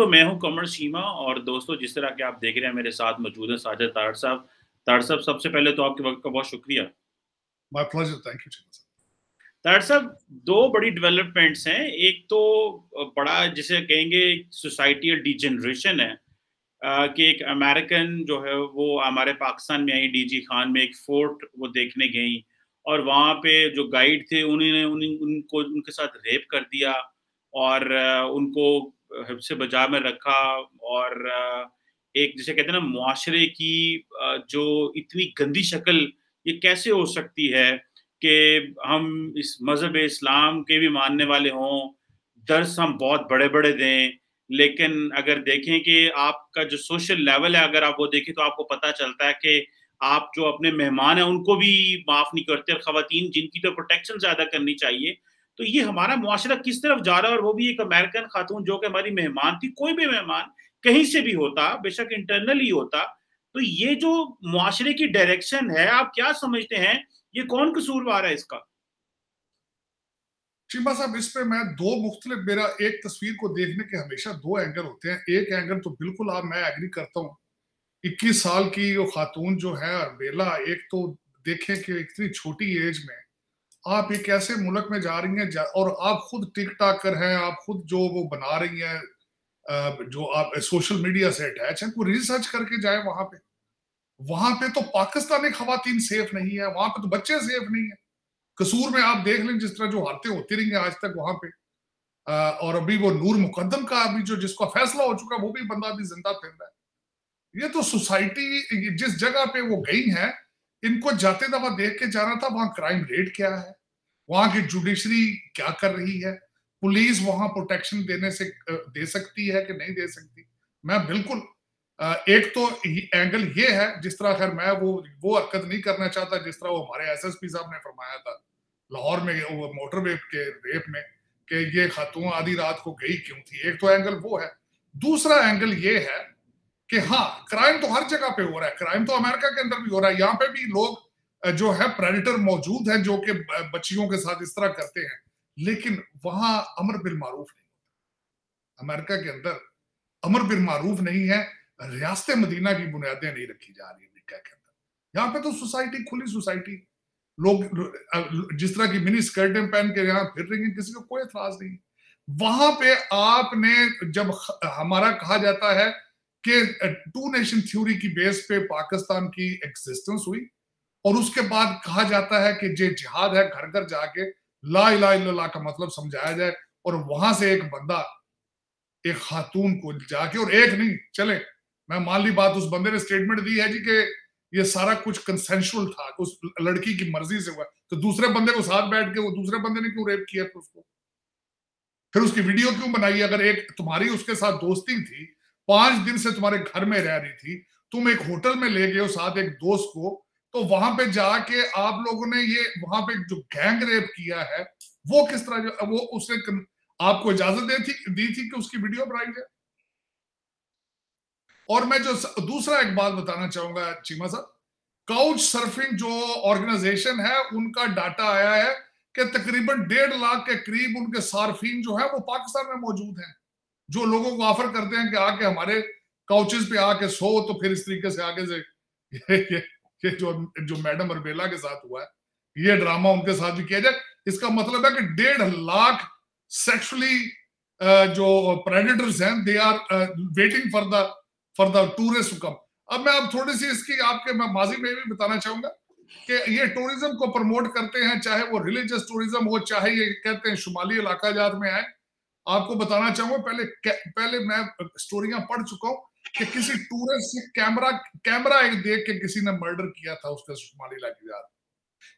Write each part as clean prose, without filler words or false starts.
दोस्तों, मैं हूं कमर शीमा और दोस्तों जिस तरह के आप देख रहे हैं मेरे साथ मौजूद हैं साजिद तारड़ साहब। तारड़ साहब, सबसे पहले तो आपके वक्त का बहुत शुक्रिया। My pleasure, thank you. Tarar साहब, दो बड़ी डेवलपमेंट्स हैं। एक तो बड़ा जिसे कहेंगे सोसाइटियल डिजेनरेशन है कि एक अमेरिकन जो है वो हमारे पाकिस्तान में आई, डीजी खान में एक फोर्ट वो देखने गई और वहाँ पे जो गाइड थे उन्होंने उनको उनके साथ रेप कर दिया और उनको हिफ्ज़ बजा में रखा। और एक जिसे कहते हैं ना मुआशरे की जो इतनी गंदी शक्ल ये कैसे हो सकती है कि हम इस मज़हब इस्लाम के भी मानने वाले हों, दर्स हम बहुत बड़े-बड़े दें, लेकिन अगर देखें कि आपका जो सोशल लेवल है, अगर आप वो देखें तो आपको पता चलता है कि आप जो अपने मेहमान हैं उनको भी माफ़ नहीं करते, और ख़वातीन जिनकी तो प्रोटेक्शन ज़्यादा करनी चाहिए। तो ये हमारा मुआशरा किस तरफ जा रहा है, और वो भी एक अमेरिकन खातून जो कि हमारी मेहमान थी। कोई भी मेहमान कहीं से भी होता, बेशक इंटरनल ही होता। तो ये जो मुआशरे की डायरेक्शन है, आप क्या समझते हैं, ये कौन कसूरवार है इसका? शीमा साहब, इस पे मैं दो मुख्तलिफ, मेरा एक तस्वीर को देखने के हमेशा दो एंगल होते हैं। एक एंगल तो बिल्कुल मैं एग्री करता हूँ। 21 साल की वो खातून जो है अरबेला, एक तो देखें कि इतनी छोटी एज में आप एक ऐसे मुल्क में जा रही हैं और आप खुद टिक टाकर हैं, आप खुद जो वो बना रही हैं, जो आप सोशल मीडिया से अटैच हैं, कोई रिसर्च करके जाए वहां पे। वहां पे तो पाकिस्तानी खवातीन सेफ नहीं है, वहां पे तो बच्चे सेफ नहीं है। कसूर में आप देख लें जिस तरह जो हालतें होती रही हैं आज तक वहां पे। और अभी वो नूर मुकद्दम का अभी जो जिसका फैसला हो चुका, वो भी बंदा अभी जिंदा फिर रहा है। ये तो सोसाइटी जिस जगह पे वो गई है, इनको जाते दफा देख के जाना था वहां क्राइम रेट क्या है, वहां की जुडिशरी क्या कर रही है, पुलिस वहां प्रोटेक्शन देने से दे सकती है कि नहीं दे सकती। मैं बिल्कुल एक तो एंगल ये है, जिस तरह खैर मैं वो हरकत नहीं करना चाहता जिस तरह वो हमारे एसएसपी साहब ने फरमाया था लाहौर में वो मोटरवे के रेप में, कि ये खातून आधी रात को गई क्यों थी। एक तो एंगल वो है। दूसरा एंगल ये है कि हाँ, क्राइम तो हर जगह पे हो रहा है, क्राइम तो अमेरिका के अंदर भी हो रहा है। यहाँ पे भी लोग जो है प्रेडेटर मौजूद हैं जो कि बच्चियों के साथ इस तरह करते हैं, लेकिन वहां अमर बिल मारूफ नहीं होता। अमेरिका के अंदर अमर बिल मारूफ नहीं है, रियासत मदीना की बुनियादें नहीं रखी जा रही अमेरिका के अंदर। यहाँ पे तो सोसाइटी खुली सोसाइटी, लोग जिस तरह की मिनी स्कर्टें पहन के यहाँ फिर रही हैं, किसी को कोई एतराज नहीं। वहां पे आपने जब हमारा कहा जाता है कि टू नेशन थ्योरी की बेस पे पाकिस्तान की एग्जिस्टेंस हुई, और उसके बाद कहा जाता है कि जे जिहाद है, घर घर जाके ला इलाहा इल्लल्लाह का मतलब समझाया जाए, और वहां से एक बंदा एक खातून को जाके, और एक नहीं चले, मैं मान ली बात, उस बंदे ने स्टेटमेंट दी है जी कि ये सारा कुछ कंसेंशुअल था, उस लड़की की मर्जी से हुआ, तो दूसरे बंदे को साथ बैठ के वो दूसरे बंदे ने क्यों रेप किया था उसको? फिर उसकी वीडियो क्यों बनाई? अगर एक तुम्हारी उसके साथ दोस्ती थी, 5 दिन से तुम्हारे घर में रह रही थी, तुम एक होटल में ले गए हो साथ एक दोस्त को, तो वहां पे जाके आप लोगों ने ये वहां पे जो गैंग रेप किया है, वो किस तरह जो वो उसने आपको इजाजत दी थी कि उसकी वीडियो बनाई जाए? और मैं जो दूसरा एक बात बताना चाहूंगा चीमा साहब, काउच सर्फिंग जो ऑर्गेनाइजेशन है, उनका डाटा आया है कि तकरीबन 1.5 लाख के करीब उनके सार्फिन जो है वो पाकिस्तान में मौजूद हैं, जो लोगों को ऑफर करते हैं कि आके हमारे काउचेस पे आके सो, तो फिर इस तरीके से आगे से ये जो मैडम अरबेला के साथ हुआ है, ये ड्रामा उनके साथ भी किया जाए। इसका मतलब है कि 1.5 लाख सेक्सुअली जो प्रेडेटर्स हैं, they are waiting for the tourist come. अब मैं अब थोड़ी सी इसकी आपके मैं माजी में भी बताना चाहूंगा कि ये टूरिज्म को प्रमोट करते हैं, चाहे वो रिलीजियस टूरिज्म हो, चाहे ये कहते हैं शुमाली इलाका जात में आए। आपको बताना चाहूंगा, पहले मैं स्टोरियां पढ़ चुका हूं कि किसी टूरिस्ट से कैमरा एक देख के किसी ने मर्डर किया था उसका शुमाली इलाके जात,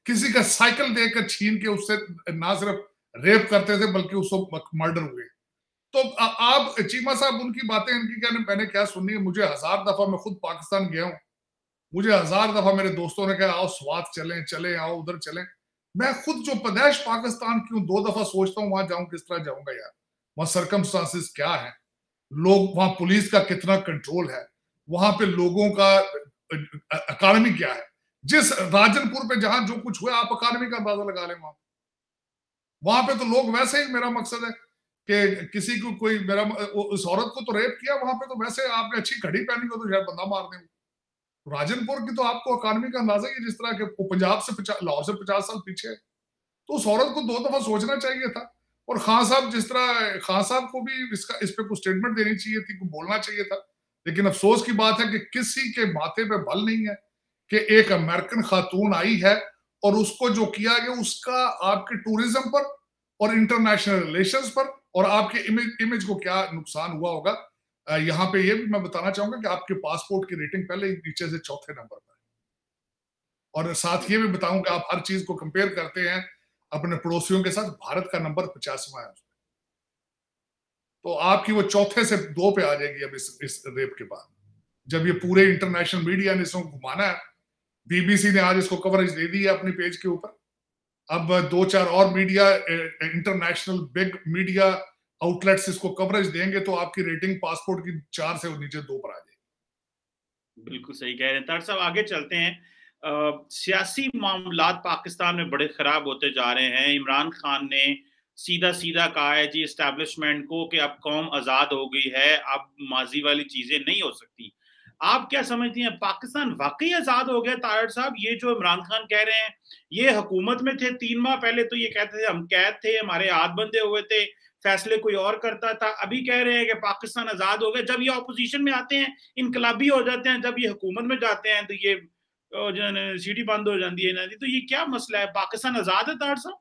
किसी का साइकिल देकर छीन के उससे ना सिर्फ रेप करते थे बल्कि उसको मर्डर हुए। तो आप चीमा साहब, उनकी बातें इनकी क्या मैंने क्या सुननी है? मुझे 1000 दफा, मैं खुद पाकिस्तान गया हूं, मुझे 1000 दफा मेरे दोस्तों ने कहा आओ स्वात चलें, चले आओ उधर चलें। मैं खुद जो पैदाइश पाकिस्तान क्यों 2 दफा सोचता हूँ वहां जाऊं, किस तरह जाऊंगा यार, वहां सर्कमस्टांसिस क्या है, लोग वहां पुलिस का कितना कंट्रोल है, वहां पे लोगों का इकानमी क्या है। जिस राजनपुर पे जहां जो कुछ हुआ, आप इकानमी का अंदाजा लगा लें। वहां पे तो लोग वैसे ही, मेरा मकसद है कि किसी को कोई मेरा उस औरत को तो रेप किया वहां पे, तो वैसे आपने अच्छी घड़ी पहनी हो तो शायद बंदा मार दें। राजनपुर की तो आपको इकॉनमी का अंदाजा ही है, जिस तरह के पंजाब से लाहौर से 50 साल पीछे है। तो उस औरत को 2 दफा सोचना चाहिए था। और खान साहब, जिस तरह खान साहब को भी इस पे कुछ स्टेटमेंट देनी चाहिए थी, कुछ बोलना चाहिए था। लेकिन अफसोस की बात है कि किसी के माथे पे बल नहीं है कि एक अमेरिकन खातून आई है और उसको जो किया गया उसका आपके टूरिज्म पर और इंटरनेशनल रिलेशंस पर और आपके इमेज को क्या नुकसान हुआ होगा। यहाँ पे ये भी मैं बताना चाहूंगा कि आपके पासपोर्ट की रेटिंग पहले ही नीचे से चौथे नंबर पर है। और साथ ये भी बताऊंगा, आप हर चीज को कंपेयर करते हैं अपने पड़ोसियों के साथ, भारत का नंबर 50वां है। तो आपकी वो चौथे से 2 पे आ जाएगी अब इस रेप के बाद, जब ये पूरे इंटरनेशनल मीडिया ने इसको घुमाना है। बीबीसी ने आज इसको कवरेज दे दी है अपनी पेज के ऊपर। अब 2-4 और media, international big media outlets इसको कवरेज देंगे तो आपकी रेटिंग पासपोर्ट की 4 से नीचे 2 पर आ जाएगी। बिल्कुल सही कह रहे हैं तार साहब। आगे चलते हैं। सियासी मामलात पाकिस्तान में बड़े खराब होते जा रहे हैं। इमरान खान ने सीधा सीधा कहा है जी एस्टैब्लिशमेंट को कि अब कौम आजाद हो गई है, अब माजी वाली चीजें नहीं हो सकती। आप क्या समझती हैं, पाकिस्तान वाकई आजाद हो गया? तारड़ साहब, ये जो इमरान खान कह रहे हैं, ये हुकूमत में थे 3 माह पहले तो ये कहते थे हम कैद थे, हमारे हाथ बंधे हुए थे, फैसले कोई और करता था। अभी कह रहे हैं कि पाकिस्तान आजाद हो गया। जब ये ऑपोजिशन में आते हैं इनकलाबी हो जाते हैं, जब ये हुकूमत में जाते हैं तो ये जो सीटी बंद हो जाती है ना जी। तो ये क्या मसला है, पाकिस्तान आजाद है तार साहब?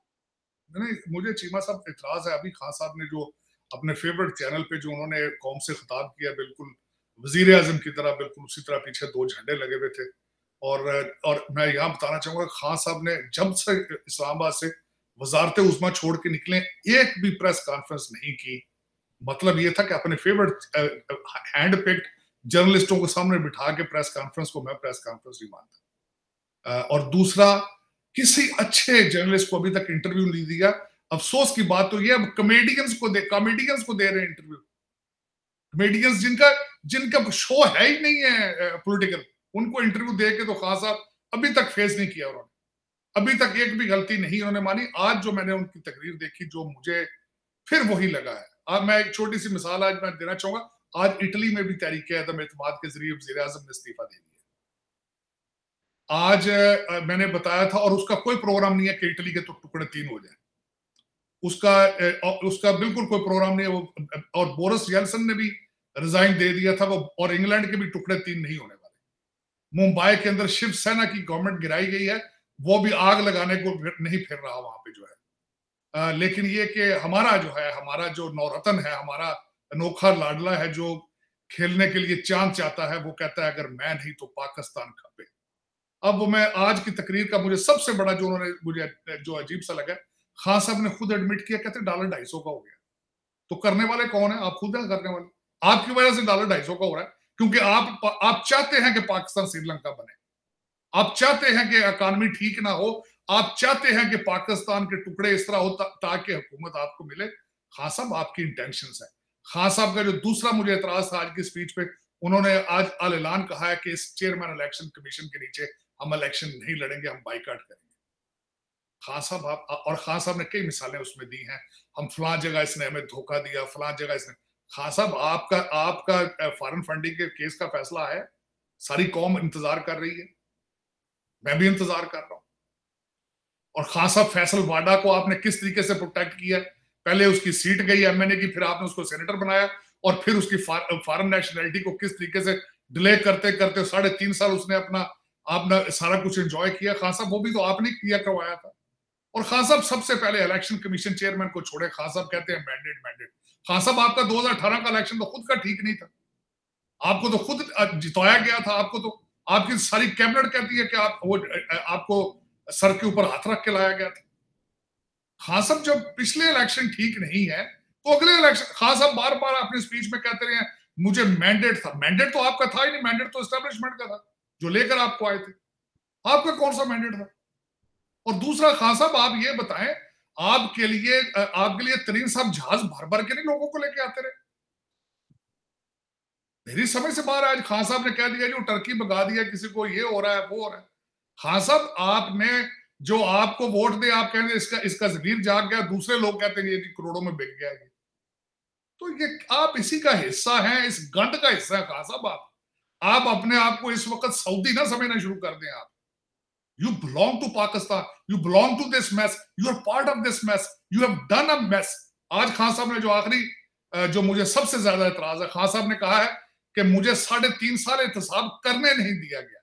नहीं, मुझे चीमा साहब इतराज है। अभी खान साहब ने जो अपने फेवरेट चैनल पे जो उन्होंने कौम से खिताब किया, बिल्कुल वजीर आजम की तरह, बिल्कुल उसी तरह पीछे 2 झंडे लगे हुए थे। और मैं यहाँ बताना चाहूंगा, खान साहब ने जब से इस्लामाबाद से वजारत उस्मा छोड़ के निकले, एक भी प्रेस कॉन्फ्रेंस नहीं की। मतलब ये था कि अपने फेवरेट हैंड पिक्ड जर्नलिस्टों को सामने बिठा के प्रेस कॉन्फ्रेंस को मैं प्रेस कॉन्फ्रेंस नहीं मानता। और दूसरा, किसी अच्छे जर्नलिस्ट को अभी तक इंटरव्यू नहीं दिया। अफसोस की बात तो ये, अब कॉमेडियंस को दे रहे हैं इंटरव्यू। कॉमेडियंस जिनका शो है ही नहीं है पॉलिटिकल, उनको इंटरव्यू दे के तो खान साहब अभी तक फेस नहीं किया उन्होंने। अभी तक एक भी गलती नहीं उन्होंने मानी। आज जो मैंने उनकी तकरीर देखी, जो मुझे फिर वही लगा है। अब मैं एक छोटी सी मिसाल आज मैं देना चाहूंगा। आज इटली में भी तहरीक अदम एतमाद के जरिए वज़ीर आज़म ने इस्तीफा दे दिया। आज मैंने बताया था, और उसका कोई प्रोग्राम नहीं है कि इटली के तो टुकड़े 3 हो जाए। उसका बिल्कुल कोई प्रोग्राम नहीं है वो। और बोरिस जॉनसन ने भी रिजाइन दे दिया था वो। और इंग्लैंड के भी टुकड़े 3 नहीं होने वाले। मुंबई के अंदर शिवसेना की गवर्नमेंट गिराई गई है, वो भी आग लगाने को नहीं फिर रहा वहां पे जो है। लेकिन ये कि हमारा जो नौरतन है, हमारा अनोखा लाडला है, जो खेलने के लिए चांद चाहता है, वो कहता है अगर मैं नहीं तो पाकिस्तान खपे। अब मैं आज की तकरीर का मुझे सबसे बड़ा जो उन्होंने मुझे जो अजीब सा लगा, खान साहब ने खुद एडमिट किया, कहते $250 का हो गया। तो करने वाले कौन है? आप खुद हैं करने वाले। आपकी वजह से $250 का हो रहा है, क्योंकि आप चाहते हैं कि पाकिस्तान श्रीलंका बने। आप चाहते हैं कि इकॉनमी ठीक ना हो। आप चाहते हैं कि पाकिस्तान के टुकड़े इस तरह हो ताकि हुकूमत आपको मिले। खान साहब, आपकी इंटेंशंस है। खान साहब का जो दूसरा मुझे एतराज था आज की स्पीच पे, उन्होंने आज अल ऐलान कहा है कि इस चेयरमैन इलेक्शन कमीशन के नीचे हम इलेक्शन नहीं लड़ेंगे, हम बाइकाट करेंगे। खान साहब ने कई मिसालें उसमें दी हैं। हम फलां जगह इसने हमें धोखा दिया, फलां जगह इसने। खान साहब, आपका फॉरेन फंडिंग के केस का फैसला है, सारी कौम इंतजार कर रही है, मैं भी इंतजार कर रहा हूं। और खान साहब, फैसल वाडा को आपने किस तरीके से प्रोटेक्ट किया? पहले उसकी सीट गई एमएनए की, फिर आपने उसको सेनेटर बनाया, और फिर उसकी फॉरेन नेशनैलिटी को किस तरीके से डिले करते करते 3.5 साल उसने अपना सारा कुछ एंजॉय किया। खान साहब, वो भी तो आपने किया, करवाया था। और खान साहब, सबसे पहले इलेक्शन कमीशन चेयरमैन को छोड़े। खान साहब कहते हैं मैंडेट। खान साहब, आपका 2018 का इलेक्शन तो खुद का ठीक नहीं था। आपको तो खुद जिताया गया था। आपको तो आपकी सारी कैबिनेट कहती है कि आपको सर के ऊपर हाथ रख के लाया गया था। खान साहब, जब पिछले इलेक्शन ठीक नहीं है तो अगले इलेक्शन, खान साहब बार बार अपनी स्पीच में कहते रहे मुझे मैंडेट था। मैंडेट तो आपका था ही नहीं, मैंडेट तो एस्टेब्लिशमेंट का था जो लेकर आपको आए थे। आपका कौन सा मैंडेट था? और दूसरा, खान साहब, आप ये बताएं, आपके लिए तरीन साहब जहाज भर भर के नहीं लोगों को लेके आते रहे? मेरी समझ से बाहर। आज खान साहब ने कह दिया जो टर्की भगा दिया किसी को, ये हो रहा है, वो हो रहा है। खान साहब, आपने जो आपको वोट दे, आप कहेंगे इसका जमीर जाग गया, दूसरे लोग कहते हैं ये करोड़ों में बिक गया। तो ये आप इसी का हिस्सा हैं, इस गंद का हिस्सा है खान साहब। आप अपने आप को इस वक्त सऊदी ना समझना शुरू कर दें। आप you belong to Pakistan, you belong to this mess, you are part of this mess, you have done a mess. आज खान साहब ने जो आखिरी जो मुझे सबसे ज्यादा एतराज है, खान साहब ने कहा है कि मुझे 3.5 साल एहतसाब करने नहीं दिया गया।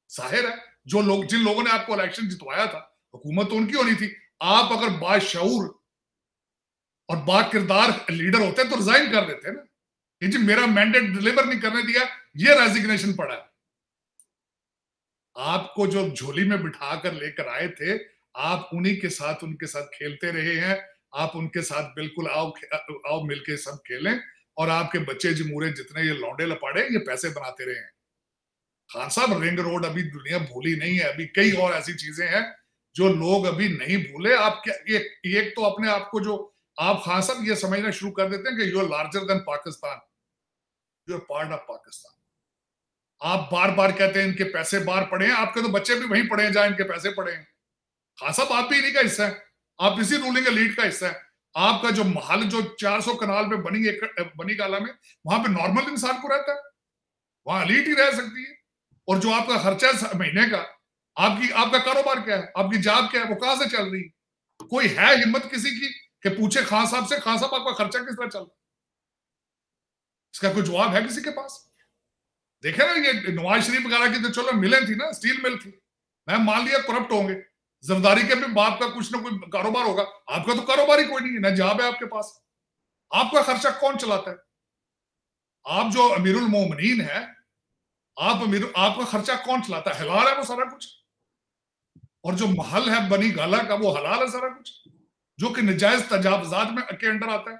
जाहिर है जिन लोगों ने आपको इलेक्शन जितवाया था, हुकूमत तो उनकी होनी थी। आप अगर बाशऊर और बाकिरदार लीडर होते तो रिजाइन कर देते ना। ये जी मेरा मैंडेट डिलीवर नहीं करने दिया, ये रेजिग्नेशन पड़ा है। आपको जो झोली में बिठा कर लेकर आए थे, आप उन्हीं के साथ उनके साथ खेलते रहे हैं। आप उनके साथ बिल्कुल आओ मिलके सब खेलें। और आपके बच्चे जमूरे जितने ये लौंडे लपाड़े ये पैसे बनाते रहे हैं। खान साहब रिंग रोड अभी दुनिया भूली नहीं है, अभी कई और ऐसी चीजें हैं जो लोग अभी नहीं भूले। आप क्या एक तो अपने आप को जो आप खान साहब ये समझना शुरू कर देते हैं कि you are larger than Pakistan, you are part of Pakistan. आप बार बार कहते हैं इनके पैसे बाहर पड़े हैं, आपके तो बच्चे भी वहीं पड़े हैं जहां इनके पैसे पड़े हैं। खान साहब आप भी इन्हीं का हिस्सा है, आप इसी रूलिंग एलीट का हिस्सा है। आपका जो महल जो 400 कनाल पे बनी गाला में, वहां पे नॉर्मल इंसान को रहता है, वहां एलीट ही रह सकती है। और जो आपका खर्चा है महीने का, आपका कारोबार क्या है, आपकी जॉब क्या है, वो कहां से चल रही है? कोई है हिम्मत किसी की कि पूछे खान साहब से, खान साहब आपका खर्चा किस तरह चल रहा है? इसका कोई जवाब है किसी के पास? देखे ना ये नवाज शरीफ वगैरह की तो चलो मिलें थी ना, स्टील मिल थी, मैं मान लिया करप्ट होंगे। जरदारी के भी बाप का कुछ ना कुछ कारोबार होगा, आपका तो कारोबार ही कोई नहीं है, ना जॉब है आपके पास। आपका खर्चा कौन चलाता है? आप जो अमीरुल मोमिनीन है, आपका खर्चा कौन चलाता है? हलाल है वो सारा कुछ? और जो महल है बनी गाला का, वो हलाल है सारा कुछ, जो कि नजायज तजावजात में के अंडर आता है।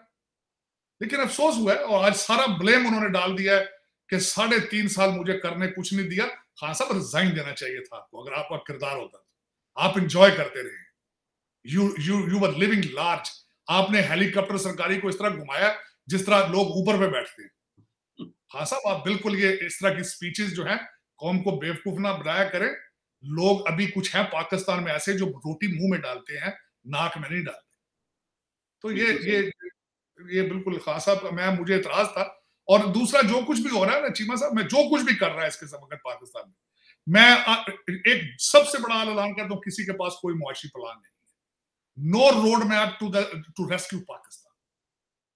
लेकिन अफसोस हुआ है और आज सारा ब्लेम उन्होंने डाल दिया है कि 3.5 साल मुझे करने कुछ नहीं दिया। खान साहब रिजाइन देना चाहिए था आपको, अगर आपका किरदार होता। आप इंजॉय करते रहे, यू वर लिविंग लार्ज। आपने हेलीकॉप्टर सरकारी को इस तरह घुमाया जिस तरह लोग ऊपर पे बैठते हैं। खान साहब आप बिल्कुल ये इस तरह की स्पीचेस जो है कौम को बेवकूफ ना बनाया करें। लोग अभी कुछ है पाकिस्तान में ऐसे जो रोटी मुंह में डालते हैं, नाक में नहीं डालते। तो ये बिल्कुल खान साहब मुझे इतराज था। और दूसरा जो कुछ भी हो रहा है ना चीमा साहब, मैं जो कुछ भी कर रहा है इसके समग्र पाकिस्तान में, मैं एक सबसे बड़ा ऐलान करता हूं, किसी के पास कोई मुआशी प्लान नहीं है। No road map to rescue Pakistan,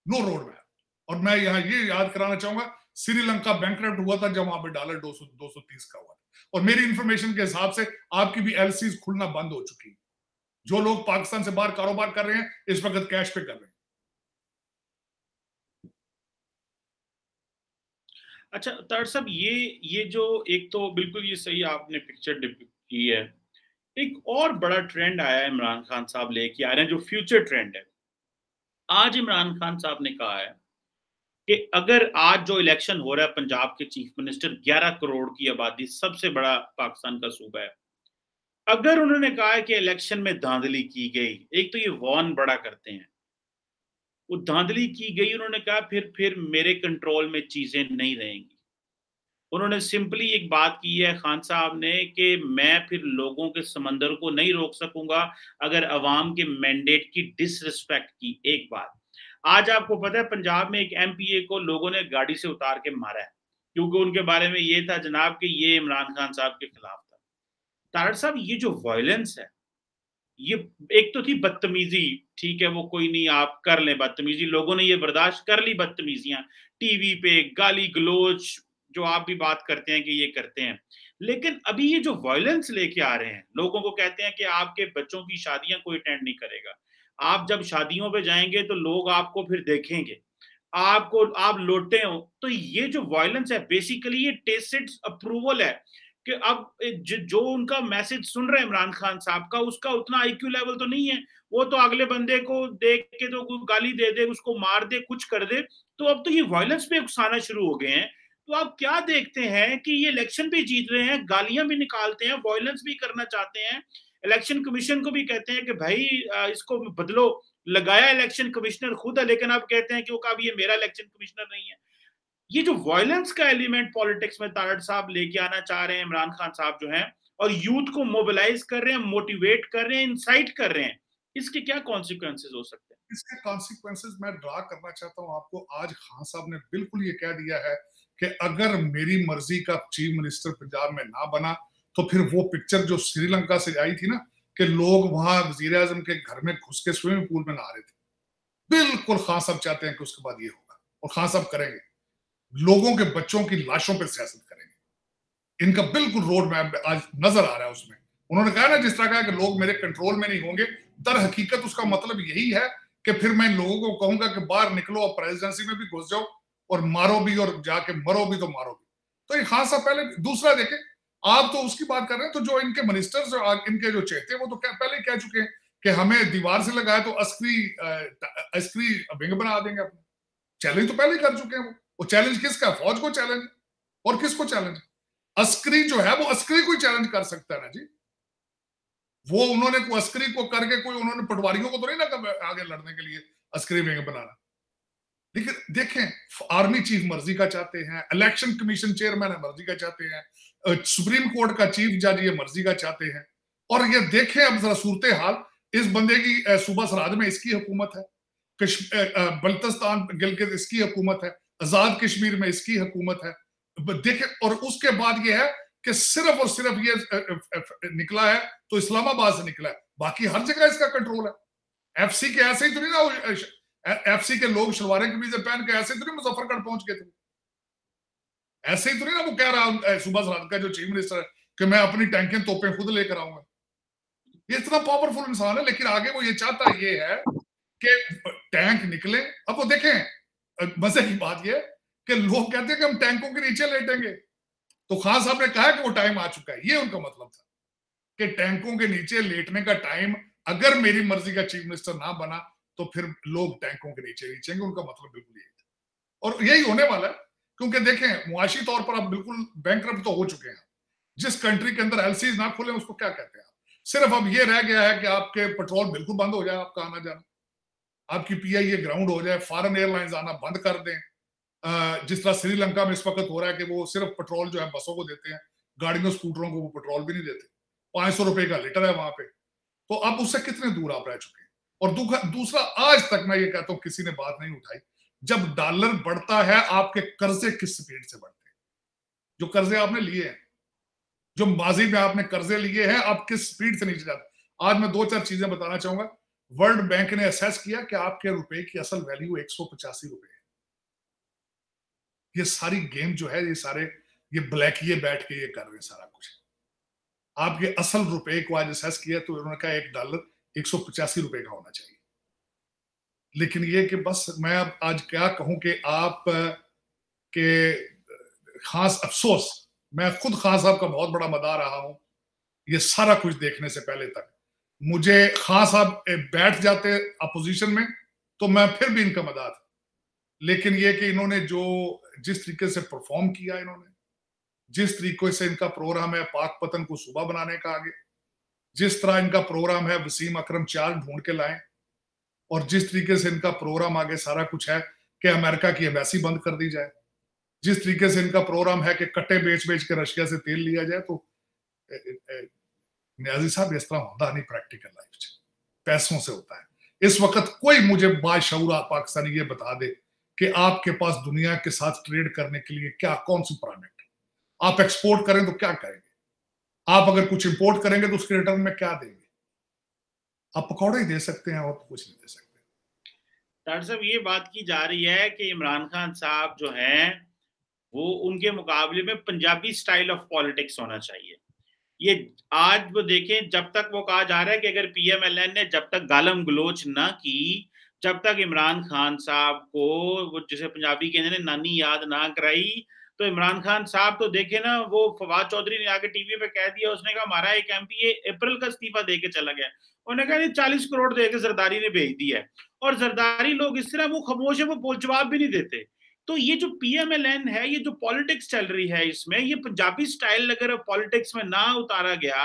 no road map. और मैं यहाँ ये याद कराना चाहूंगा, श्रीलंका बैंकरप्ट हुआ था जब वहां पे $230 का हुआ था। और मेरी इंफॉर्मेशन के हिसाब से आपकी भी एलसीज खुलना बंद हो चुकी है। जो लोग पाकिस्तान से बाहर कारोबार कर रहे हैं इस वक्त कैश पे कर रहे हैं। अच्छा तार साहब, ये जो एक तो बिल्कुल ये सही आपने पिक्चर डिपिक्ट की है। एक और बड़ा ट्रेंड आया है इमरान खान साहब लेके आ रहे हैं, जो फ्यूचर ट्रेंड है। आज इमरान खान साहब ने कहा है कि अगर आज जो इलेक्शन हो रहा है पंजाब के चीफ मिनिस्टर, 11 करोड़ की आबादी, सबसे बड़ा पाकिस्तान का सूबा है, अगर उन्होंने कहा है कि इलेक्शन में धांधली की गई, एक तो ये वॉर्न बड़ा करते हैं, वो धांधली की गई, उन्होंने कहा फिर मेरे कंट्रोल में चीजें नहीं रहेंगी। उन्होंने सिंपली एक बात की है खान साहब ने कि मैं फिर लोगों के समंदर को नहीं रोक सकूंगा अगर अवाम के मैंडेट की डिसरिस्पेक्ट की। एक बात, आज आपको पता है पंजाब में एक एमपीए को लोगों ने गाड़ी से उतार के मारा है, क्योंकि उनके बारे में ये था जनाब कि ये इमरान खान साहब के खिलाफ था। तारड़ साहब, ये जो वायलेंस है, ये एक तो थी बदतमीजी, ठीक है वो कोई नहीं, आप कर लें बदतमीजी, लोगों ने ये बर्दाश्त कर ली बदतमीजियां, टीवी पे गाली गलोच जो आप भी बात करते हैं कि ये करते हैं। लेकिन अभी ये जो वायलेंस लेके आ रहे हैं, लोगों को कहते हैं कि आपके बच्चों की शादियां कोई अटेंड नहीं करेगा, आप जब शादियों पे जाएंगे तो लोग आपको फिर देखेंगे, आपको आप लौटे हो, तो ये जो वायलेंस है बेसिकली ये टेसिड अप्रूवल है कि अब जो उनका मैसेज सुन रहे हैं इमरान खान साहब का, उसका उतना आईक्यू लेवल तो नहीं है। वो तो अगले बंदे को देख के तो गाली दे दे, उसको मार दे, कुछ कर दे, तो अब तो ये वायलेंस पे उकसाना शुरू हो गए हैं। तो आप क्या देखते हैं कि ये इलेक्शन भी जीत रहे हैं, गालियां भी निकालते हैं, वायलेंस भी करना चाहते हैं, इलेक्शन कमीशन को भी कहते हैं कि भाई इसको बदलो, लगाया इलेक्शन कमिश्नर खुद है, लेकिन आप कहते हैं कि वो कभी ये मेरा इलेक्शन कमिश्नर नहीं है। ये जो वायलेंस का एलिमेंट पॉलिटिक्स में तारड़ साहब लेके आना चाह रहे हैं इमरान खान साहब जो हैं, और यूथ को मोबिलाइज कर रहे हैं, मोटिवेट कर रहे हैं, इंसाइट कर रहे हैं, इसके क्या कॉन्सिक्वेंसेस हो सकते हैं? इसके कॉन्सिक्वेंसेस मैं ड्रा करना चाहता हूं आपको। आज खान साहब ने बिल्कुल ये कह दिया है कि अगर मेरी मर्जी का चीफ मिनिस्टर पंजाब में ना बना तो फिर वो पिक्चर जो श्रीलंका से आई थी ना, कि लोग वहां वजीर आजम के घर में घुस के स्विमिंग पूल में नहा रहे थे, बिल्कुल खान साहब चाहते हैं कि उसके बाद ये होगा, और खान साहब करेंगे। लोगों के बच्चों की लाशों पर सियासत करेंगे। इनका बिल्कुल रोड मैप आज नजर आ रहा है उसमें। उन्होंने कहा ना, जिस तरह कहा कि लोग मेरे कंट्रोल में नहीं होंगे, दर हकीकत उसका मतलब यही है कि फिर मैं लोगों को कहूंगा कि बाहर निकलो और प्रेसिडेंसी में भी घुस जाओ और मारो भी, और जाके मरो भी तो मारो भी। तो ये खान साहब पहले दूसरा देखें, आप तो उसकी बात कर रहे हैं, तो जो इनके मिनिस्टर्स जो इनके जो चेहते हैं वो तो पहले ही कह चुके हैं कि हमें दीवार से लगाया तो अस्करी विंग बना देंगे अपने। चैलेंज तो पहले ही कर चुके हैं। वो चैलेंज किसका? फौज को चैलेंज, और किसको चैलेंज? अस्करी जो है वो अस्करी को चैलेंज कर सकता है ना जी। वो उन्होंने अस्करी को करके कोई उन्होंने पटवारियों को तो नहीं ना आगे लड़ने के लिए अस्करी विंग बनाना। लेकिन देखें, आर्मी चीफ मर्जी का चाहते हैं, इलेक्शन कमीशन चेयरमैन है मर्जी का चाहते हैं, सुप्रीम कोर्ट का चीफ जज ये मर्जी का चाहते हैं। और ये देखें अब जरा सूरत हाल, इस बंदे की सूबा सराज में इसकी हुकूमत है, बल्तिस्तान गिलगित इसकी हुकूमत है, आजाद कश्मीर में इसकी हुकूमत है। देखें, और उसके बाद ये है कि सिर्फ और सिर्फ ये निकला है तो इस्लामाबाद से निकला है, बाकी हर जगह इसका कंट्रोल है। एफसी के ऐसे ही तो नहीं ना, एफसी के लोग शलवारें कमीजें पहन के ऐसे ही तो नहीं मुजफ्फरगढ़ पहुंच गए थे। ऐसे ही तो नहीं ना वो कह रहा सुबह सराज का जो चीफ मिनिस्टर है कि मैं अपनी टैंकें तोपें खुद लेकर आऊंगा। ये इतना पावरफुल इंसान है, लेकिन आगे वो ये चाहता ये है कि टैंक निकले। अब वो देखें, मजे की बात ये कि लोग कहते हैं कि हम टैंकों के नीचे लेटेंगे, तो खान साहब ने कहा कि वो टाइम आ चुका है। ये उनका मतलब था कि टैंकों के नीचे लेटने का टाइम, अगर मेरी मर्जी का चीफ मिनिस्टर ना बना तो फिर लोग टैंकों के नीचे नीचेंगे। उनका मतलब बिल्कुल यही था, और यही होने वाला है। क्योंकि देखें, मुआशी तौर पर आप बिल्कुल बैंकरप्ट तो हो चुके हैं। जिस कंट्री के अंदर एलसीज ना खोले उसको क्या कहते हैं? सिर्फ अब ये रह गया है कि आपके पेट्रोल बिल्कुल बंद हो जाए, आपका आना जाना, आपकी पीआईए ग्राउंड हो जाए, फॉरेन एयरलाइंस आना बंद कर दें। जिस तरह श्रीलंका में इस वक्त हो रहा है कि वो सिर्फ पेट्रोल जो है बसों को देते हैं, गाड़ियों स्कूटरों को वो पेट्रोल भी नहीं देते, 500 रुपए का लीटर है वहां पे। तो अब उससे कितने दूर आप रह चुके हैं। और दूसरा, आज तक मैं ये कहता हूं किसी ने बात नहीं उठाई, जब डॉलर बढ़ता है आपके कर्जे किस स्पीड से बढ़ते हैं। जो कर्जे आपने लिए हैं, जो माजी में आपने कर्जे लिए हैं, आप किस स्पीड से नीचे जाते। आज मैं 2-4 चीजें बताना चाहूंगा। वर्ल्ड बैंक ने असेस किया कि आपके रुपए की असल वैल्यू 185 रुपए है। ये सारी गेम जो है, ये सारे ये ब्लैकिए बैठ के ये कर रहे हैं सारा कुछ। आपके असल रुपए को आज असेस किया तो उन्होंने कहा $1 185 रुपए का होना चाहिए। लेकिन ये कि बस मैं अब आज क्या कहूं कि आप के खास अफसोस, मैं खुद खान साहब का बहुत बड़ा मदार रहा हूं ये सारा कुछ देखने से पहले तक। मुझे खान साहब बैठ जाते अपोजिशन में तो मैं फिर भी इनका मदार था, लेकिन ये कि इन्होंने जो जिस तरीके से परफॉर्म किया, इन्होंने जिस तरीके से इनका प्रोग्राम है पाक पतन को सूबा बनाने का, आगे जिस तरह इनका प्रोग्राम है वसीम अकरम 4 ढूंढ के लाएं, और जिस तरीके से इनका प्रोग्राम आगे सारा कुछ है कि अमेरिका की एम्बेसी बंद कर दी जाए, जिस तरीके से इनका प्रोग्राम है कि कट्टे बेच बेच के रशिया से तेल लिया जाए, तो नियाजी साहब इस तरह होता नहीं प्रैक्टिकल लाइफ, पैसों से होता है। इस वक्त कोई मुझे बाशऊर पाकिस्तानी ये बता दे कि आपके पास दुनिया के साथ ट्रेड करने के लिए क्या, कौन सी प्रोडक्ट है। आप एक्सपोर्ट करें तो क्या करेंगे, आप अगर कुछ इंपोर्ट करेंगे तो उसके रिटर्न में क्या देंगे? आप पकौड़े ही दे सकते हैं और तो कुछ नहीं दे सकते। डॉक्टर साहब, ये बात की जा रही है कि इमरान खान साहब जो हैं वो उनके मुकाबले में पंजाबी स्टाइल ऑफ पॉलिटिक्स होना चाहिए। ये आज वो देखें, जब तक वो कहा जा रहा है कि अगर पीएमएलएन ने जब तक गालम गलोच ना की, जब तक इमरान खान साहब को वो जिसे पंजाबी कहते हैं नानी याद ना कराई, तो इमरान खान साहब तो देखे ना, वो फवाद चौधरी ने आके टीवी पे कह दिया, उसने कहा हमारा एक एमपी अप्रैल का इस्तीफा दे के चला गया। उन्होंने कहा 40 करोड़ दे के जरदारी ने भेज दिया है, और जरदारी लोग इस तरह वो खामोश है, वो जवाब भी नहीं देते। तो ये जो पीएमएलएन है, ये जो पॉलिटिक्स चल रही है, इसमें ये पंजाबी स्टाइल अगर पॉलिटिक्स में ना उतारा गया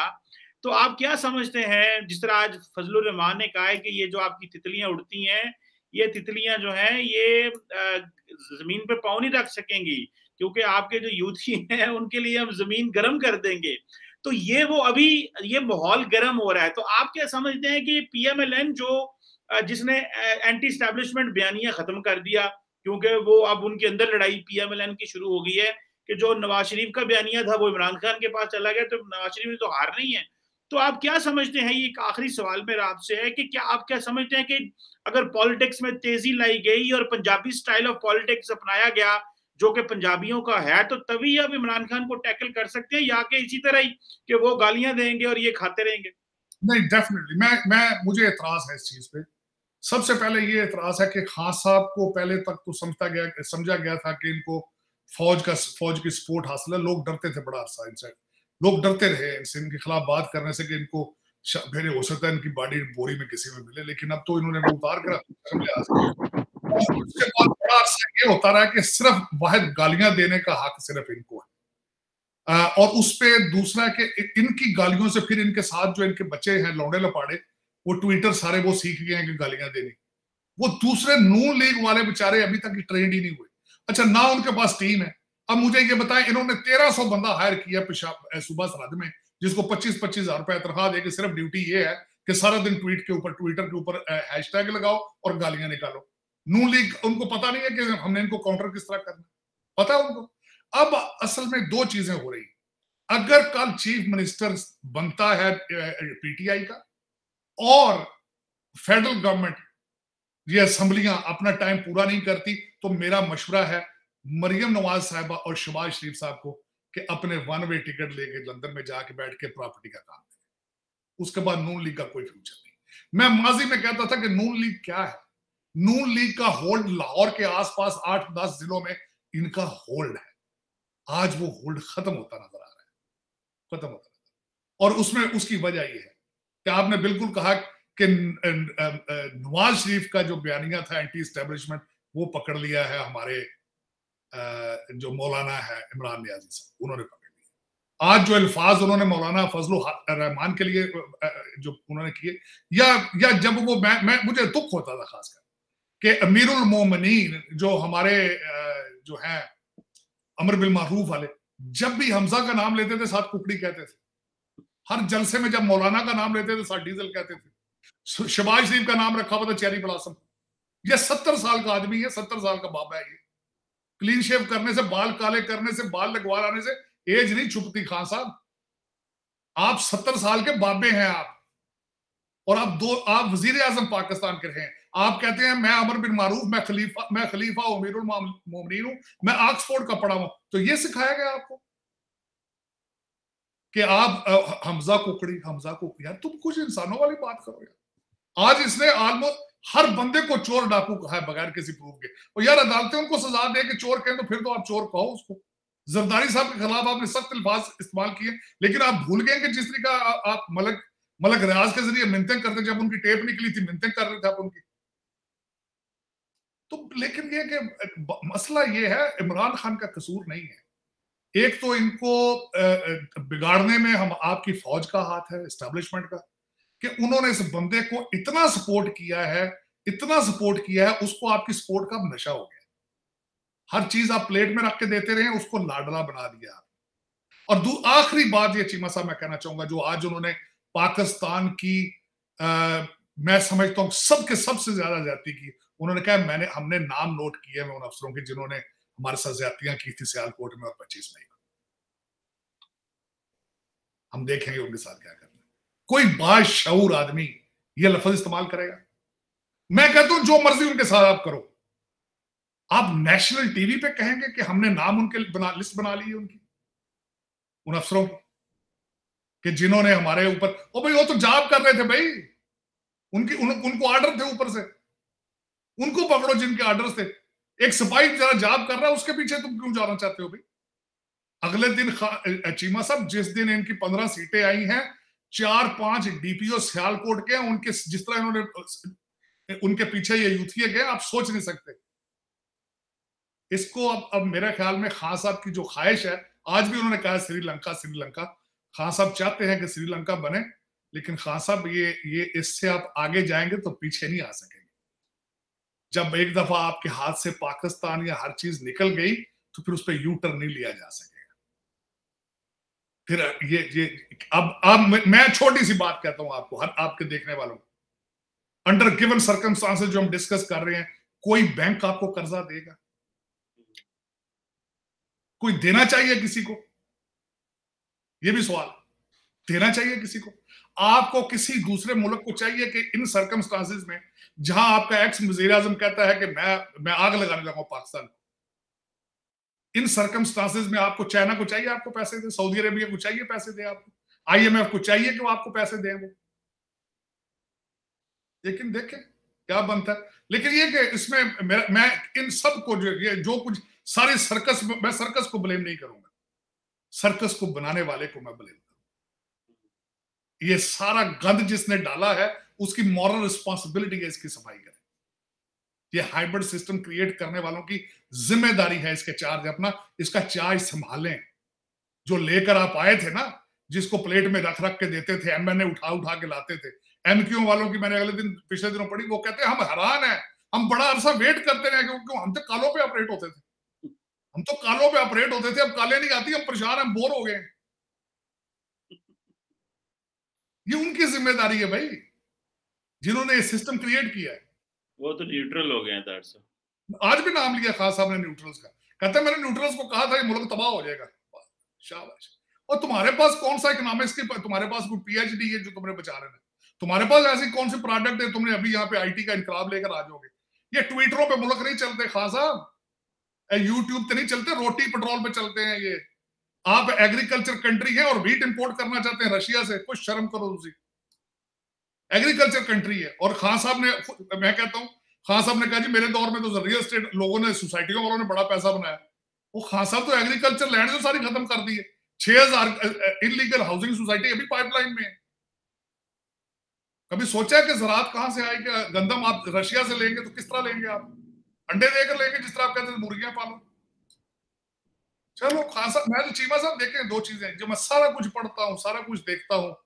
तो आप क्या समझते हैं? जिस तरह आज फजलुर रहमान ने कहा है कि ये जो आपकी तितलियां उड़ती हैं, ये तितलियां जो हैं ये जमीन पे पाँव नहीं रख सकेंगी, क्योंकि आपके जो यूथी हैं उनके लिए हम जमीन गर्म कर देंगे। तो ये वो अभी ये माहौल गर्म हो रहा है। तो आप क्या समझते हैं कि पीएमएलएन जो जिसने एंटी स्टैब्लिशमेंट बयानिया खत्म कर दिया, क्योंकि वो अब उनके अंदर लड़ाई पीएमएलएन की शुरू हो गई है कि जो नवाज शरीफ का बयानिया था वो इमरान खान के पास चला गया, तो नवाज शरीफ ने तो हार नहीं है। तो आप क्या समझते हैं, ये एक आखिरी सवाल मेरा आपसे है कि क्या आप क्या समझते हैं कि अगर पॉलिटिक्स में तेजी लाई गई और पंजाबी स्टाइल ऑफ पॉलिटिक्स अपनाया गया जो कि पंजाबियों का है, तो तभी अब इमरान खान को टैकल कर सकते हैं, या कि इसी तरह ही कि वो गालियां देंगे और ये खाते रहेंगे? नहीं, डेफिनेटली मैं मुझे एतराज है इस चीज पे। सबसे पहले ये एतराज है कि खान साहब को पहले तक तो समझा गया था कि इनको फौज की सपोर्ट हासिल है। लोग डरते थे बड़ा अरसा इनसे, लोग डरते रहे इनसे, इनके खिलाफ बात करने से कि इनको फिर हो सकता है इनकी बॉडी बोरी में किसी में मिले, लेकिन अब तो इन्होंने वो उतार कर उसके बाद बड़ा अरसा ये होता रहा कि सिर्फ वाहिद गालियां देने का हक सिर्फ इनको है। और उस पे दूसरा कि इनकी गालियों से फिर इनके साथ जो इनके बच्चे हैं लौंडे लपाड़े, वो ट्विटर सारे वो सीख गए हैं कि गालियां देनी। वो दूसरे नून लीग वाले बेचारे अभी तक ट्रेंड ही नहीं हुए। अच्छा, ना उनके पास टीम है। अब मुझे ये बताएं, इन्होंने 1300 बंदा हायर किया सुबह सरहद में, जिसको 25-25 हजार रुपए तनख्वाह देके सिर्फ ड्यूटी ये है कि सारा दिन ट्विटर के ऊपर हैशटैग लगाओ और गालियां निकालो। नून लीग, उनको पता नहीं है कि हमने इनको काउंटर किस तरह करना, पता है उनको। अब असल में दो चीजें हो रही, अगर कल चीफ मिनिस्टर बनता है पीटीआई का और फेडरल गवर्नमेंट ये असेंबलियां अपना टाइम पूरा नहीं करती, तो मेरा मशवरा है मरियम नवाज साहिबा और शहबाज शरीफ साहब को कि अपने वन वे टिकट लेके लंदन में जाके बैठ के प्रॉपर्टी का काम करें। उसके बाद नून लीग का कोई फ्यूचर नहीं। मैं माजी में कहता था कि नून लीग क्या है, नून लीग का होल्ड लाहौर के आसपास 8-10 जिलों में इनका होल्ड है। आज वो होल्ड खत्म होता नजर आ रहा है, खत्म होता नजर। और उसमें उसकी वजह यह है कि आपने बिल्कुल कहा कि नवाज शरीफ का जो बयानिया था एंटी एस्टेब्लिशमेंट, वो पकड़ लिया है हमारे जो मौलाना है इमरान नियाजी साहब, उन्होंने पकड़ लिया। आज जो अल्फाज उन्होंने मौलाना फजलुर रहमान के लिए जो उन्होंने किए, या जब वो मैं मुझे दुख होता था खासकर कि अमीरुल मोमिनीन जो हमारे जो है अमर बिल मारूफ वाले, जब भी हमजा का नाम लेते थे साथ कुकड़ी कहते थे। हर जलसे में जब मौलाना का नाम लेते थे साथ डीजल कहते थे। शहबाज शरीफ का नाम रखा हुआ था चेरी ब्लॉसम। ये 70 साल का आदमी है, 70 साल का बाबा है। ये क्लीन शेव करने से, बाल काले करने से, बाल लगवा लाने से एज नहीं छुपती। खान साहब, आप 70 साल के बाबे हैं आप, और आप वजीर आजम पाकिस्तान के रहे हैं। आप कहते हैं मैं अमर बिन मारूफ, मैं खलीफा अमीरुल मोमिनीन हूं, मैं ऑक्सफोर्ड का पढ़ा हूं। तो ये सिखाया गया आपको कि आप हमजा कुकड़ी, यार तुम कुछ इंसानों वाली बात करो यार। आज इसने ऑलमोस्ट हर बंदे को चोर डाकू कहा है बगैर किसी प्रूफ के। और यार अदालतें उनको सजा दे कि चोर कहें, तो फिर तो आप चोर कहो उसको। जरदारी साहब के खिलाफ आपने सख्त अल्फाज इस्तेमाल किए, लेकिन आप भूल गए कि जिस तरीका आप मलक रियाज के जरिए मिन्नतें करते, जब उनकी टेप निकली थी मिन्नतें कर रहे थे आप उनकी। तो लेकिन ये कि मसला ये है, इमरान खान का कसूर नहीं है। एक तो इनको बिगाड़ने में हम आपकी फौज का हाथ है, एस्टेब्लिशमेंट का, कि उन्होंने इस बंदे को इतना सपोर्ट किया है, उसको आपकी सपोर्ट का नशा हो गया। हर चीज आप प्लेट में रख के देते रहे, उसको लाडला बना दिया आप। और आखिरी बात ये चीमा साहब मैं कहना चाहूंगा, जो आज उन्होंने पाकिस्तान की मैं समझता हूं सबके सबसे ज्यादा ज्यादती की, उन्होंने कहा हमने नाम नोट किए हैं उन अफसरों के जिन्होंने हमारे साथ ज्यादतियां की थी सियालकोट में और 25 मई को। हम देखेंगे उनके साथ क्या करना। कोई बाशऊर आदमी ये लफ्ज इस्तेमाल करेगा? मैं कहता हूं जो मर्जी उनके साथ आप करो। आप नेशनल टीवी पे कहेंगे कि हमने नाम उनके लिस्ट बना ली है उनकी, उन अफसरों की, कि जिन्होंने हमारे ऊपर, ओ भाई वो तो जाब कर रहे थे भाई, उनको ऑर्डर थे ऊपर से, उनको पकड़ो जिनके ऑर्डर थे। एक सिपाही जरा जाब कर रहा है, उसके पीछे तुम क्यों जाना चाहते हो भाई? अगले दिन चीमा साहब, जिस दिन इनकी 15 सीटें आई हैं, 4-5 डीपीओ सियालकोट के, उनके जिस तरह इन्होंने उनके पीछे ये यूथिये गए, आप सोच नहीं सकते। इसको अब मेरे ख्याल में खान साहब की जो ख्वाहिश है, आज भी उन्होंने कहा श्रीलंका, खान साहब चाहते हैं कि श्रीलंका बने, लेकिन खान साहब ये इससे आप आगे जाएंगे तो पीछे नहीं आ सकेंगे। जब एक दफा आपके हाथ से पाकिस्तान या हर चीज निकल गई, तो फिर उस पर यू टर्न नहीं लिया जा सकेगा। फिर ये अब मैं छोटी सी बात कहता हूं आपको, हर आपके देखने वालों को, अंडर गिवन सर्कमस्टांसेस जो हम डिस्कस कर रहे हैं, कोई बैंक आपको कर्जा देगा? कोई देना चाहिए किसी को? यह भी सवाल, देना चाहिए किसी को? आपको किसी दूसरे मुल्क को चाहिए कि इन सर्कमस्टांसेस में, जहां आपका एक्स वजीर आजम कहता है कि मैं आग लगाने लगा पाकिस्तान को, इन सर्कमस्टांसेस में आपको चाइना को चाहिए आपको पैसे दे, सऊदी अरेबिया को चाहिए पैसे दे आपको, IMF को चाहिए कि वो आपको पैसे दें वो? लेकिन देखें क्या बनता है। लेकिन ये कि इसमें मैं इन सब को जो कुछ सारी सर्कस, मैं सर्कस को ब्लेम नहीं करूंगा, सर्कस को बनाने वाले को मैं ब्लेम करूंगा। ये सारा गंद जिसने डाला है उसकी मॉरल रिस्पॉन्सिबिलिटी है इसकी सफाई करें। ये हाइब्रिड सिस्टम क्रिएट करने वालों की जिम्मेदारी है इसके चार्ज अपना, इसका चार्ज संभालें। जो लेकर आप आए थे ना, जिसको प्लेट में रख रख के देते थे, MNA उठा उठा के लाते थे, MQ वालों की मैंने अगले दिन पिछले दिनों पढ़ी, वो कहते हैं हम हैरान हैं, हम बड़ा अरसा वेट करते रहे क्योंकि हम तो कालों पे ऑपरेट होते थे, हम तो कालों पे ऑपरेट होते थे, अब काले नहीं आती, हम परेशान, हम बोर हो गए। ये उनकी जिम्मेदारी है भाई, जिन्होंने ये सिस्टम क्रिएट किया है। वो तो न्यूट्रल हो गए हैं दरअसल। आज भी नाम लिया खान साहब ने न्यूट्रल्स का, कहते हैं मैंने न्यूट्रल्स को कहा था ये मुल्क तबाह हो जाएगा। शाबाश। और तुम्हारे पास कौन सा इकोनॉमिक्स की, तुम्हारे पास कोई PhD है जो तुमने बचा रहे हैं? तुम्हारे पास ऐसी कौन सी प्रोडक्ट है तुमने अभी यहाँ पे IT का इनकलाब लेकर आ जाओगे? ये ट्विटरों पे मुल्क नहीं चलते खान साहब, यूट्यूब पे नहीं चलते, रोटी पेट्रोल पे चलते हैं ये। आप एग्रीकल्चर कंट्री है और व्हीट इंपोर्ट करना चाहते हैं रशिया से, कुछ शर्म करो तुसी। एग्रीकल्चर कंट्री है। और खान साहब ने, मैं कहता हूँ, खान साहब ने कहा जी मेरे दौर में तो रियल एस्टेट लोगों ने, सोसाइटियों वालों ने बड़ा पैसा बनाया। वो खान साहब तो एग्रीकल्चर लैंड तो सारी खत्म कर दी है। 6000 इनलीगल हाउसिंग सोसाइटी अभी पाइपलाइन में है। कभी सोचा कि ज़राअत कहां से आएगी? गंदम आप रशिया से लेंगे तो किस तरह लेंगे? आप अंडे देकर लेंगे जिस तरह आप कहते हैं मुर्गियां पालो। चलो खान साहब, मैं तो चीमा साहब देखें, दो चीजें जो मैं सारा कुछ पढ़ता हूँ, सारा कुछ देखता हूँ,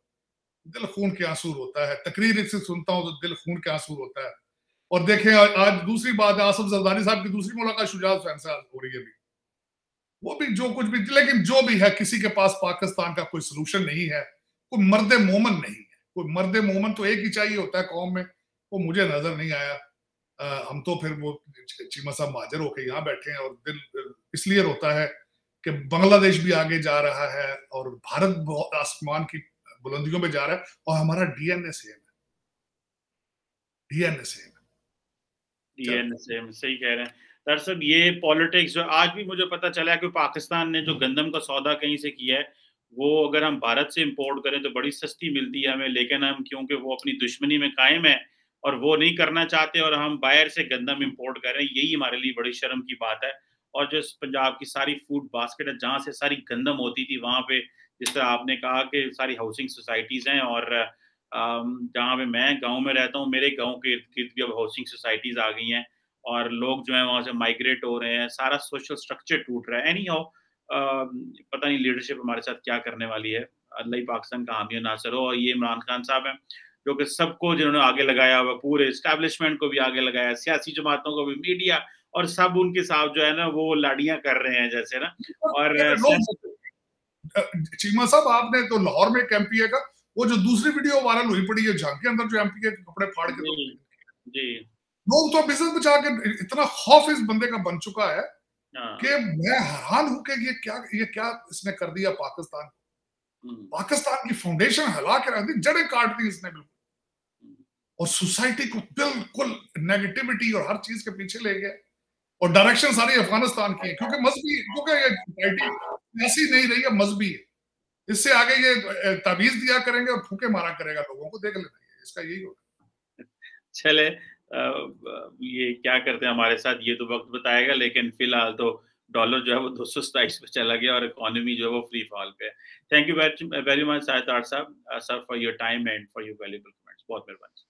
दिल खून के आंसू होता है। तकरीर से सुनता हूँ तो दिल खून के आंसू होता है। और देखें आज दूसरी बात, आसिफ जरदारी साहब की दूसरी मुलाकात शुजात हुसैन से हो रही है अभी। वो भी जो कुछ भी, लेकिन जो भी है, किसी के पास पाकिस्तान का कोई सोल्यूशन नहीं है, कोई मर्द मोमन नहीं है। कोई मर्द मोमन तो एक ही चाहिए होता है कौम में, वो मुझे नजर नहीं आया। हम तो फिर वो चीमा साहब माजर होकर यहाँ बैठे हैं और दिल इसलिए रोता है कि बांग्लादेश भी आगे जा रहा है और भारत बहुत आसमान की बुलंदियों में जा रहा है और हमारा DNA सेम है, DNA सेम है। DNA सेम, सही कह रहे हैं। दरअसल ये पॉलिटिक्स जो आज भी मुझे पता चला है कि पाकिस्तान ने जो गंदम का सौदा कहीं से किया है, वो अगर हम भारत से इंपोर्ट करें तो बड़ी सस्ती मिलती है हमें, लेकिन हम क्योंकि वो अपनी दुश्मनी में कायम है और वो नहीं करना चाहते और हम बाहर से गंदम इंपोर्ट कर रहे हैं, यही हमारे लिए बड़ी शर्म की बात है। और जो पंजाब की सारी फूड बास्केट है, जहाँ से सारी गंदम होती थी, वहाँ पे जिस तरह आपने कहा कि सारी हाउसिंग सोसाइटीज़ हैं, और जहाँ पे मैं गाँव में रहता हूँ, मेरे गाँव के इर्द-गिर्द भी अब हाउसिंग सोसाइटीज़ आ गई हैं और लोग जो हैं वहाँ से माइग्रेट हो रहे हैं, सारा सोशल स्ट्रक्चर टूट रहा है। एनी हाउ पता नहीं लीडरशिप हमारे साथ क्या करने वाली है। अल्लाह ही पाकिस्तान का हामी नासिर हो। और ये इमरान खान साहब हैं जो कि सबको जिन्होंने आगे लगाया हुआ, पूरे एस्टैब्लिशमेंट को भी आगे लगाया, सियासी जमातों को भी, मीडिया, और सब उनके साथ जो है ना वो लाड़ियां कर रहे हैं जैसे ना। और चीमा साहब, आपने तो लाहौर में एक MPA का वो जो दूसरी वीडियो वायरल हुई पड़ी है, झांकी अंदर जो MPA के कपड़े फाड़ के, जी लोग तो बिजनेस बचा के, इतना खौफ इस बंदे का बन चुका है कि मैं हैरान हूं कि ये क्या इसने कर दिया पाकिस्तान। पाकिस्तान की फाउंडेशन हिला के रख दी, जड़ें काट दी इसने बिल्कुल, और सोसाइटी को बिल्कुल नेगेटिविटी और हर चीज के पीछे ले गया। और डायरेक्शन सारी अफगानिस्तान की है, क्योंकि मजहबी, क्योंकि ये सोसाइटी ऐसी नहीं रही है, मजहबी है। इससे आगे ये ताबीज दिया करेंगे और फूके मारा करेगा लोगों को, देख लेना, इसका यही होगा। चले ये क्या करते हैं हमारे साथ, ये तो वक्त बताएगा, लेकिन फिलहाल तो डॉलर जो है वो 227 पे चला गया और इकोनॉमी जो है वो फ्री फॉल पे है। Thank you very much Sahid साहब, sir, for your time and for your valuable comments. बहुत मेहरबानी।